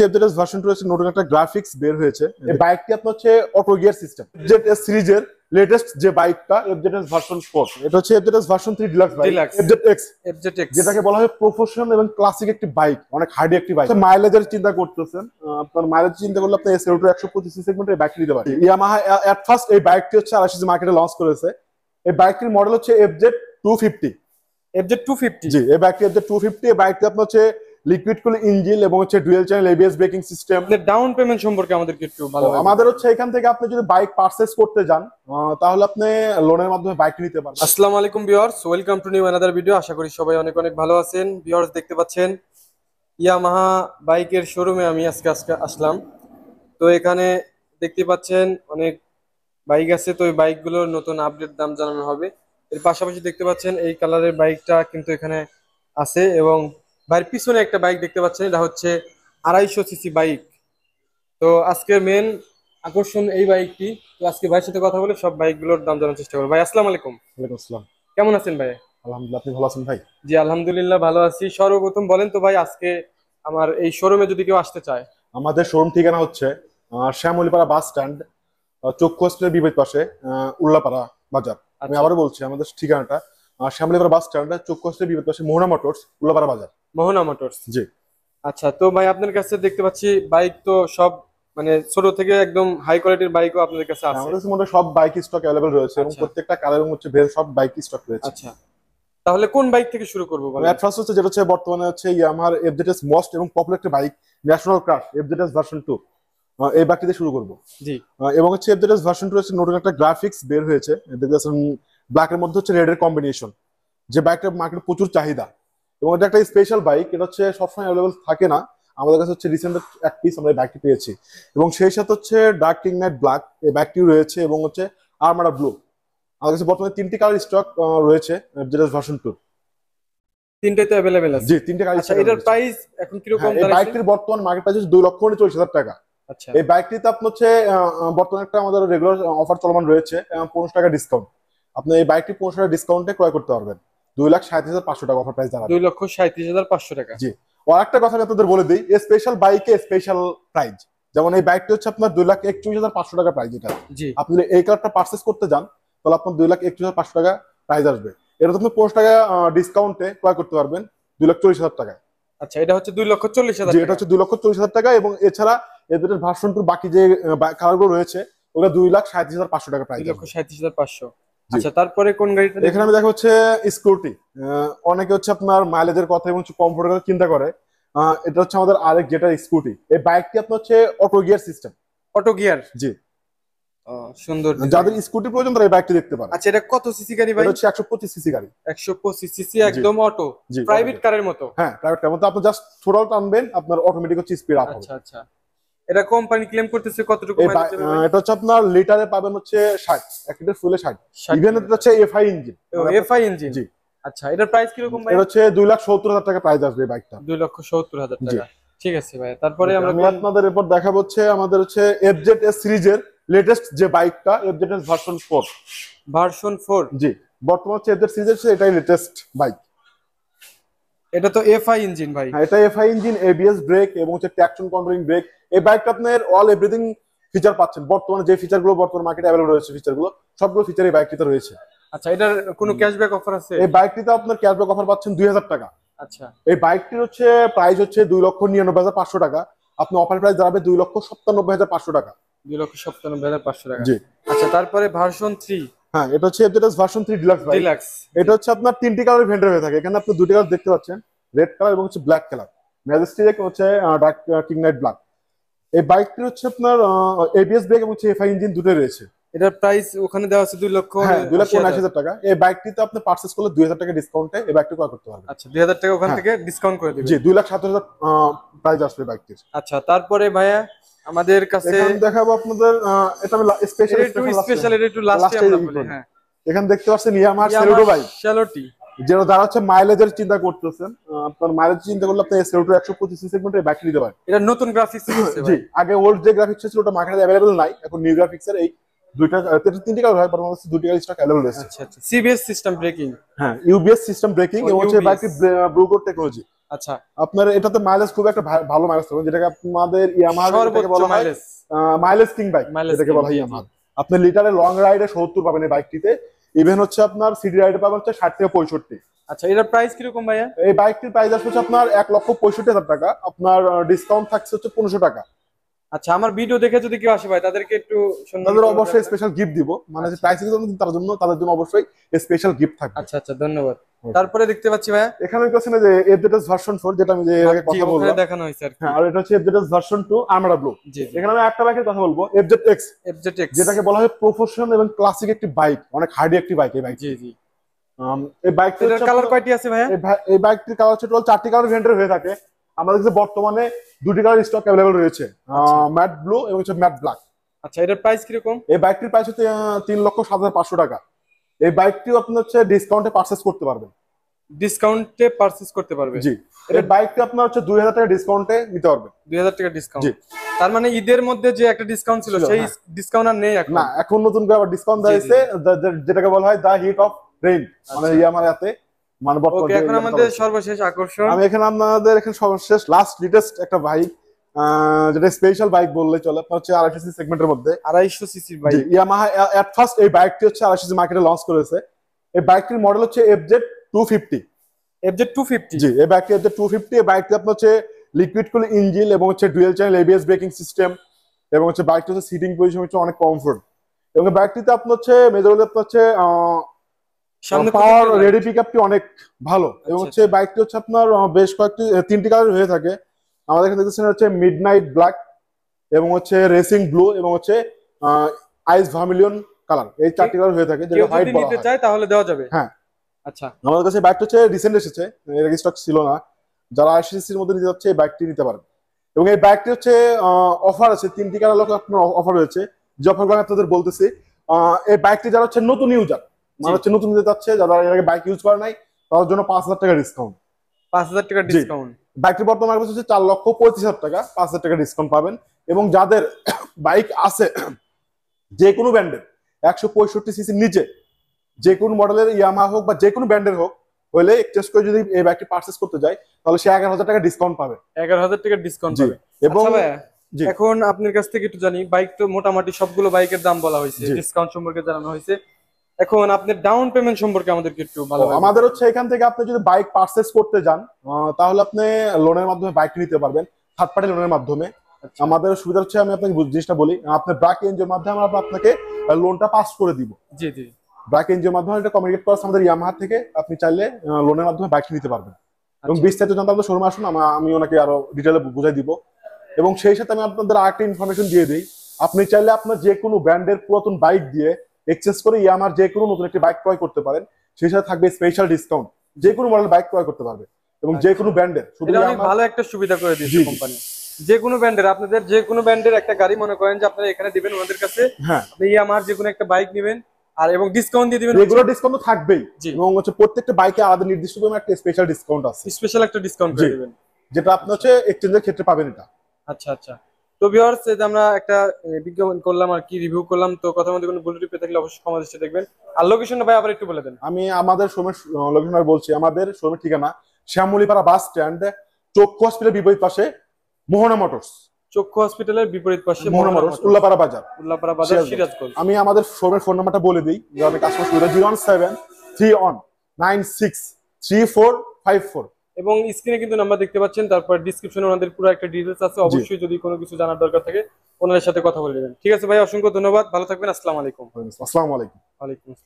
FZS version 2 এর নতুন একটা গ্রাফিক্স বের হয়েছে। এই বাইকটি আপনার হচ্ছে অটো গিয়ার সিস্টেম। এফজেডএস সিরিজের লেটেস্ট যে বাইকটা এফজেডএস ভার্সন 4, এটা হচ্ছে এফজেডএস ভার্সন 3 ডিলাক্স বাইক, এফজেডএক্স, যেটাকে বলা হয় প্রফেশনাল এবং ক্লাসিক একটি বাইক, অনেক হার্ডি একটি বাইক। মাইলেজের চিন্তা করতেছেন, আপনার মাইলেজ চিন্তা করলে আপনি এসএল2 125 সি সেগমেন্টের বাইক নিতে পারেন। ইয়ামাহা এট ফার্স্ট এই বাইকটি হচ্ছে 88 মার্কেটে লঞ্চ করেছে। এই বাইকটির মডেল হচ্ছে FZ250। FZ250, জি, এই বাইকটি FZ250। এই বাইকটি আপনার হচ্ছে লিকুইড কুল ইঞ্জিন এবং হচ্ছে dual channel ABS braking system. Down payment সম্পর্কে আমাদেরকে একটু ভালো। আমাদের হচ্ছে এখান থেকে আপনি যদি বাইক পারচেজ করতে যান তাহলে আপনি লোনের মাধ্যমে বাইক নিতে পারবেন। আসসালামু আলাইকুম viewers, welcome to new another video. আশা করি সবাই অনেক অনেক ভালো আছেন। ভিউয়ার্স, দেখতে পাচ্ছেন ইয়ামাহা বাইকের শোরুমে আমি আজকে আসলাম। তো এখানে দেখতে পাচ্ছেন অনেক বাইক আছে, তো এই বাইকগুলোর নতুন আপডেট দাম জানানো হবে। এর পাশাপাশি দেখতে পাচ্ছেন এই কালারের বাইকটা কিন্তু এখানে আছে, এবং বাইরের পিছনে একটা বাইক দেখতে পাচ্ছেন, এটা হচ্ছে 250 সিসি বাইক। তো আজকের মেন আকর্ষণ এই বাইকটি। তো আজকে ভাইয়ের সাথে কথা বলে সব বাইকগুলোর দাম জানার চেষ্টা করবো। ভাই, আসসালামু আলাইকুম। ওয়ালাইকুম আসসালাম। কেমন আছেন ভাই? আলহামদুলিল্লাহ, আপনি ভালো আছেন ভাই? জি আলহামদুলিল্লাহ ভালো আছি। সর্বপ্রথম বলেন তো ভাই, আজকে আমার এই শোরুমে যদি কেউ আসতে চায়। আমাদের শোরুম ঠিকানা হচ্ছে শ্যামলীপাড়া বাস স্ট্যান্ড, চক্ষু হসপিটালের বিপরীত পাশে, উল্লাপাড়া বাজার। আমি আবারও বলছি, আমাদের ঠিকানাটা শ্যামলীপাড়া বাস স্ট্যান্ড, চক্ষু হসপিটালের বিপরীত পাশে, মোহনা মোটরস, উল্লাপাড়া বাজার। মোহনা মোটরস, জি। আচ্ছা, তো ভাই আপনার কাছে দেখতে পাচ্ছি বাইক তো সব মানে ছোট থেকে একদম হাই কোয়ালিটির বাইকও আপনাদের কাছে আছে। আমাদের মধ্যে সব বাইক স্টক अवेलेबल রয়েছে এবং প্রত্যেকটা কালার হচ্ছে সব বাইক স্টক রয়েছে। আচ্ছা, তাহলে কোন বাইক থেকে শুরু করব বলেন? এট ফার্স্ট হচ্ছে যেটা হচ্ছে বর্তমানে হচ্ছে ইয়ামাহার এফজেডএস মোস্ট এবং পপুলার একটা bike, national crush FZS version 2। এই বাইকটি দিয়ে শুরু করব। জি। এবং হচ্ছে এফজেডএস ভার্সন 2 এর নতুন একটা গ্রাফিক্স বের হয়েছে। দেখতেছেন ব্ল্যাকের মধ্যে হচ্ছে রেড এর কম্বিনেশন, যে বাইকটা মার্কেটে প্রচুর চাহিদা এবং এটা একটা স্পেশাল বাইক। এটা হচ্ছে সবসময় अवेलेबल থাকে না, আমাদের কাছে হচ্ছে রিসেন্ট এক পিস আমরা এই বাইকটি পেয়েছি। এবং সেই সাথে হচ্ছে ডার্ক কিং নাইট ব্ল্যাক এই বাইকটিও রয়েছে এবং হচ্ছে আর্মাডা ব্লু। আমাদের কাছে বর্তমানে 3টি কালার স্টক রয়েছে এফজেডএস ভার্সন 2। তিনটাই তো अवेलेबल আছে? জি, 3টে কালার। আচ্ছা, এটার প্রাইস এখন কি রকম? এই বাইকটির বর্তমান মার্কেট প্রাইস 2,40,000 টাকা। আচ্ছা, এই বাইকটিতে আপনি হচ্ছে বর্তমানে একটা আমাদের রেগুলার অফার চলমান রয়েছে, 15 টাকা ডিসকাউন্ট। আপনি এই বাইকটি 15 টাকা ডিসকাউন্টে ক্রয় করতে পারবেন। 2,37,500 টাকা অফার প্রাইস দাঁড়াবে। 2,37,500 টাকা। জি। আর একটা কথা আমি আপনাদের বলে দিই, এই স্পেশাল বাইকে স্পেশাল প্রাইস। যেমন এই বাইকটি হচ্ছে আপনার 2,41,500 টাকা প্রাইস। এটা জি, আপনি যদি এই কালারটা পারচেজ করতে যান তাহলে আপনার 2,41,500 টাকা প্রাইস আসবে। এটা আপনি 15 টাকা ডিসকাউন্টে ক্রয় করতে পারবেন 2,40,000 টাকায়। আচ্ছা, এটা হচ্ছে 2,40,000। জি, এটা হচ্ছে 2,40,000 টাকা। এবং এছাড়া এদের ভার্সন 2 বাকি যে কালারগুলো রয়েছে ওটা 2,37,500 টাকা প্রাইস। 2,37,500। আচ্ছা, তারপরে কোন গাড়িটা? এখানে আমি দেখা হচ্ছে স্কুটি। অনেকে হচ্ছে আপনার মাইলেজের কথা এবং কমফোর্টের কথা চিন্তা করে। এটা হচ্ছে আমাদের আরেক যেটা স্কুটি। এই বাইকটি আপনার হচ্ছে auto gear system. Auto gear? জি। সুন্দর। যাদের স্কুটি প্রয়োজন তারা এই বাইকটি দেখতে পারে। আচ্ছা, এটা কত সিসি গাড়ি ভাই? এটা হচ্ছে 125 সিসি গাড়ি। 125 সিসি, একদম অটো, প্রাইভেট কারের মতো। হ্যাঁ, প্রাইভেট কারের মতো। আপনি জাস্ট থ্রোটল টানবেন, আপনার অটোমেটিক হচ্ছে স্পিড আপ হবে। আচ্ছা আচ্ছা, এটা কোম্পানি ক্লেম করতেছে কতটুকু মাইলেজ দেবে ভাই? এটা হচ্ছে আপনার লিটারে পাবেন হচ্ছে 60, 1 লিটার ফুলে 60। ইভেন এটা হচ্ছে এফআই ইঞ্জিন। FI engine? জি। আচ্ছা, এটার প্রাইস কি রকম ভাই? এটা হচ্ছে 2,70,000 টাকা প্রাইস আসবে এই বাইকটা। 2,70,000 টাকা। ঠিক আছে ভাই, তারপরে আমি আপনাদের এরপর দেখাবো হচ্ছে আমাদের হচ্ছে এফজেডএস সিরিজের লেটেস্ট যে বাইকটা এফজেডএস ভার্সন 4। ভার্সন 4? জি, বর্তমানে হচ্ছে এফজেড সিরিজের এটাই লেটেস্ট বাইক। এটা তো এফআই ইঞ্জিন ভাই? হ্যাঁ, এটা এফআই ইঞ্জিন, এবিএস ব্রেক এবং হচ্ছে ট্র্যাকশন কন্ট্রোলিং ব্রেক। এই বাইকটা আপনার অল এভরিথিং ফিচার পাচ্ছেন। বর্তমানে যে ফিচারগুলো বর্তমানে মার্কেটে अवेलेबल রয়েছে, ফিচারগুলো সবগুলো ফিচার এই বাইকটিতে রয়েছে। আচ্ছা, এটার কোনো ক্যাশব্যাক অফার আছে? এই বাইকটিতে আপনার ক্যাশব্যাক অফার পাচ্ছেন 2,000 টাকা। আচ্ছা, এই বাইকটির হচ্ছে প্রাইস হচ্ছে 2,99,500 টাকা। আপনি অফার প্রাইস দাঁড়াবে 2,97,500 টাকা। 2,97,500 টাকা। জি। আচ্ছা, তারপরে ভার্সন 3? হ্যাঁ, এটা হচ্ছে FZS version 3 deluxe bike. Deluxe. এটা হচ্ছে আপনার 3টি কালার ভেন্ডার হয়ে থাকে। এখানে আপনি 2টি কালার দেখতে পাচ্ছেন, রেড কালার এবং হচ্ছে ব্ল্যাক কালার। ম্যাজেস্টিক হচ্ছে ডার্ক কিং নাইট ব্ল্যাক। এই বাইকটি হচ্ছে আপনার এবিএস ব্রেক এবং হচ্ছে এফআই ইঞ্জিন দুটোই রয়েছে। এটার প্রাইস ওখানে দেওয়া আছে 2,79,000 টাকা। এই বাইকটিতে আপনি পারচেজ করলে 2,000 টাকা ডিসকাউন্টে এই বাইকটি ক্রয় করতে পারবেন। আচ্ছা, 2,000 টাকা ওখান থেকে ডিসকাউন্ট করে দিবেন? জি, 2,70,000 প্রাইস আসবে বাইকটির। আচ্ছা, তারপরে ভাইয়া আমাদের কাছে এখানে দেখাবো আপনাদের, এটা আমি স্পেশাল এটা একটু লাস্টে আমরা বলি। হ্যাঁ, এখানে দেখতে পাচ্ছেন ইয়ামাহা সেলোটো বাইক। সেলোটি, যারা হচ্ছে মাইলেজের চিন্তা করতেছেন, আপনার মাইলেজ চিন্তা করলে আপনি এসএল2 125 সি সেগমেন্টের বাইক নিতে পারেন। এটা নতুন গ্রাফিক্স আছে ভাই? জি, আগে ওল্ড যে গ্রাফিক্স ছিল ওটা মার্কেটে अवेलेबल নাই, এখন নিউ গ্রাফিক্সের এই দুইটা 3টি কালার হয়, বর্তমানে 2টি কালার স্টক अवेलेबल আছে। আচ্ছা আচ্ছা, সিবিএস সিস্টেম ব্রেকিং? হ্যাঁ, ইউবিএস সিস্টেম ব্রেকিং এবং হচ্ছে বাইকটি ব্লু কোড টেকনোলজি। আচ্ছা, আপনার এটাতে মাইলেজ খুব একটা ভালো মাইলেজ পাবেন, যেটাকে আপনাদের ইয়ামাহা সর্বোচ্চ বলা হয় mileage. Mileage king bike, Mileage যেটাকে king, বলা হয় জি, ইয়ামাহা। আপনি লিটারে লং রাইডে 70 পাবেন এই বাইকটিতে। ইভেন হচ্ছে আপনার সিটি রাইডে পাবেন হচ্ছে 60 থেকে 65। আচ্ছা, এটার প্রাইস কিরকম ভাইয়া? এই বাইকটির প্রাইস আসছে হচ্ছে আপনার 1,65,000 টাকা। আপনার ডিসকাউন্ট থাকছে হচ্ছে 1500 টাকা। আচ্ছা, আমার ভিডিও দেখে যদি কেউ আসে ভাই, তাদেরকে একটু তাদের অবশ্যই স্পেশাল গিফট দিব, মানে যে প্রাইস তাদের জন্য অবশ্যই স্পেশাল গিফট থাকবে। আচ্ছা আচ্ছা, ধন্যবাদ। তারপরে দেখতে পাচ্ছি ভাইয়া এখানে দেখতেছেন যে এফজেডএস ভার্সন 4, যেটা আমি যে এর আগে জি, কথা ওখানে বললাম। দেখানো হয়েছে আর কি। হ্যাঁ, আর এটা হচ্ছে এফজেডএস ভার্সন 2 আর্মারা ব্লু। জি, এখানে আমি একটা বাইকের কথা বলবো, এফজেডএক্স, এফজেডএক্স, যেটাকে বলা হয় প্রফেশনাল এবং ক্লাসিক একটি বাইক, অনেক হার্ডি একটি বাইক এই বাইক। জি জি। এই বাইকটির এটার কালার কয়টি আছে ভাইয়া? এই বাইকটির কালার হচ্ছে টোটাল 4টি কালার ভেরিয়েন্টের হয়ে থাকে। আমাদের কাছে বর্তমানে 2টি কালার স্টক অ্যাভেলেবল রয়েছে, ম্যাট ব্লু এবং হচ্ছে ম্যাট ব্ল্যাক। আচ্ছা, এটার প্রাইস কিরকম? এই বাইকটির প্রাইস হচ্ছে 3,07,500 টাকা। এই বাইকটিও আপনি হচ্ছে ডিসকাউন্টে পারচেজ করতে পারবেন। ডিসকাউন্টে পারচেজ করতে পারবে? জি, এই বাইকটি আপনার হচ্ছে 2000 টাকা ডিসকাউন্টে নিতে পারবেন। 2000 টাকা ডিসকাউন্ট? জি। তার মানে ঈদের মধ্যে যে একটা ডিসকাউন্ট ছিল, সেই ডিসকাউন্ট আর নেই এখন? না, এখন নতুন করে আবার ডিসকাউন্ট দেওয়া হয়েছে, যেটাকে বলা হয় দা হিট অফ রেইন, মানে আমার হাতে মানে ওকে, বর্তমানে। এখন আমাদের সর্বশেষ আকর্ষণ, আমি এখানে আপনাদের এখানে সর্বশেষ লাস্ট লেটেস্ট একটা বাইক, যেটা স্পেশাল বাইক বললে চলে, আপনার হচ্ছে 250 সিসি সেগমেন্টের মধ্যে 250 সিসির বাইক। ইয়ামাহা এট ফার্স্ট এই বাইকটি হচ্ছে 250 সিসি মার্কেটে লঞ্চ করেছে। এই বাইকটির মডেল হচ্ছে এফজেড 250। এফজেড 250? জি, এই বাইকটি এফজেড 250। এই বাইকটি আপনার হচ্ছে লিকুইড কুল ইঞ্জিন এবং হচ্ছে dual channel ABS braking system, এবং হচ্ছে বাইকটি হচ্ছে সিটিং পজিশন হচ্ছে অনেক কমফোর্ট। এবং এই বাইকটিতে আপনার হচ্ছে মেজরলি আপনার হচ্ছে পাওয়ার রেডি পিকআপটি অনেক ভালো। এবং হচ্ছে বাইকটি হচ্ছে আপনার বেশ কয়েকটি 3টি কালার হয়ে থাকে। আমাদের এখানে দেখতেছেন হচ্ছে মিডনাইট ব্ল্যাক, এবং হচ্ছে রেসিং ব্লু, এবং হচ্ছে আইস ভার্মিলিয়ন কালার। এই 4টি কালার হয়ে থাকে, যেটা হোয়াইট বলা নিতে হয়। চায় তাহলে দেওয়া যাবে? হ্যাঁ। আচ্ছা, আমাদের কাছে বাইকটা হচ্ছে রিসেন্ট এসেছে, এর আগে স্টক ছিল না। যারা 80 সিসির মধ্যে নিতে যাচ্ছে এই বাইকটি নিতে পারেন। এবং এই বাইকটি হচ্ছে অফার আছে, 3টি কালার লোক আপনার অফার রয়েছে, যে অফারগুলো আমি আপনাদের বলতেছি। এই বাইকটি যারা হচ্ছে নতুন ইউজার, মানে হচ্ছে নতুন নিতে যাচ্ছে, যারা এর আগে বাইক ইউজ করে নাই, তাদের জন্য 5000 টাকা ডিসকাউন্ট। 5000 টাকা ডিসকাউন্ট? বাইকটি বর্তমানে হচ্ছে 4,35,000 টাকা, 5000 টাকা ডিসকাউন্ট পাবেন। এবং যাদের বাইক আছে যে কোনো ব্র্যান্ডের 165 সিসির নিচে, যে কোনো মডেলের ইয়ামাহা হোক বা যে কোনো ব্র্যান্ডের হোক, হলে এক্সচেঞ্জ করে যদি এই বাইকটি পারচেজ করতে যায়, তাহলে সে 11,000 টাকা ডিসকাউন্ট পাবে। 11,000 টাকা ডিসকাউন্ট পাবে? এবং এখন আপনার কাছ থেকে একটু জানি, বাইক তো মোটামুটি সবগুলো বাইকের দাম বলা হয়েছে, ডিসকাউন্ট সম্পর্কে জানানো হয়েছে, এখন আপনার ডাউন পেমেন্ট সম্পর্কে আমাদেরকে একটু ভালো। আমাদের হচ্ছে এখান থেকে আপনি যদি বাইক পারচেজ করতে যান, তাহলে আপনি লোনের মাধ্যমে বাইক নিতে পারবেন, থার্ড পার্টি লোনের মাধ্যমে। আমাদের সুবিধা হচ্ছে, আমি আপনাকে জিনিসটা বলি, আপনার ব্র্যাক এনজিওর মাধ্যমে আমরা আপনাকে লোনটা পাস করে দিব। জি জি। ব্র্যাক এনজিওর মাধ্যমে এটা কমিউনিকেট করা আমাদের ইয়ামাহা থেকে, আপনি চাইলে লোনের মাধ্যমে বাইক নিতে পারবেন। এবং বিস্তারিত জানতে আমাদের শোরুমে আসুন, আমি ওনাকে আরো ডিটেইলে বুঝাই দিব। এবং সেই সাথে আমি আপনাদের আরেকটা ইনফরমেশন দিয়ে দিই, আপনি চাইলে আপনার যে কোনো ব্র্যান্ডের পুরাতন বাইক দিয়ে এক্সচেঞ্জ করে ইয়ামাহার যে কোনো নতুন একটি বাইক ক্রয় করতে পারেন। সেই সাথে থাকবে স্পেশাল ডিসকাউন্ট, যে কোনো মডেল বাইক ক্রয় করতে পারবে, এবং যে কোনো ব্র্যান্ডের। শুধু ভালো একটা সুবিধা করে দিয়েছে কোম্পানি, যে কোনো ব্র্যান্ডের, আপনাদের যে কোনো ব্র্যান্ডের একটা গাড়ি মনে করেন যে আপনারা এখানে দিবেন ওনাদের কাছে, হ্যাঁ, আপনি ইয়ামাহার যে কোনো একটা বাইক নেবেন, আর এবং ডিসকাউন্ট দিয়ে দিবেন। রেগুলার ডিসকাউন্ট তো থাকবেই, এবং হচ্ছে প্রত্যেকটা বাইকে আলাদা নির্দিষ্ট করে একটা স্পেশাল ডিসকাউন্ট আছে, স্পেশাল একটা ডিসকাউন্ট করে দিবেন, যেটা আপনি হচ্ছে এক্সচেঞ্জের ক্ষেত্রে পাবেন এটা। আচ্ছা আচ্ছা। তো ভিউয়ার্স, এই যে আমরা একটা বিজ্ঞাপন করলাম আর কি, রিভিউ করলাম, তো কথার মধ্যে কোনো ভুল ত্রুটি থাকলে অবশ্যই ক্ষমা দৃষ্টিতে দেখবেন। আর লোকেশনটা ভাই আবার একটু বলে দেন। আমি আমাদের শোরুমের লোকেশন বলছি, আমাদের শোরুমের ঠিকানা শ্যামলীপাড়া বাস স্ট্যান্ড, চক্ষু হসপিটালের বিপরীত পাশে মোহনা মোটরস। চক্ষু হসপিটালের বিপরীত পাশে মোহনা মোটরস, উল্লাপাড়া বাজার, সিরাজগঞ্জ। আমি আমাদের শোরুমের ফোন নাম্বারটা বলে দিই, যে অনেক কাস্টমার সুবিধা, 01731963454। এবং স্ক্রিনে কিন্তু নাম্বার দেখতে পাচ্ছেন, তারপর ডিসক্রিপশনে ওনাদের পুরো একটা ডিটেইলস আছে, অবশ্যই যদি কোনো কিছু জানার দরকার থাকে ওনাদের সাথে কথা বলে নেবেন। ঠিক আছে ভাই, অসংখ্য ধন্যবাদ, ভালো থাকবেন, আসসালামু আলাইকুম। আসসালামু আলাইকুম। ওয়ালাইকুম আসসালাম।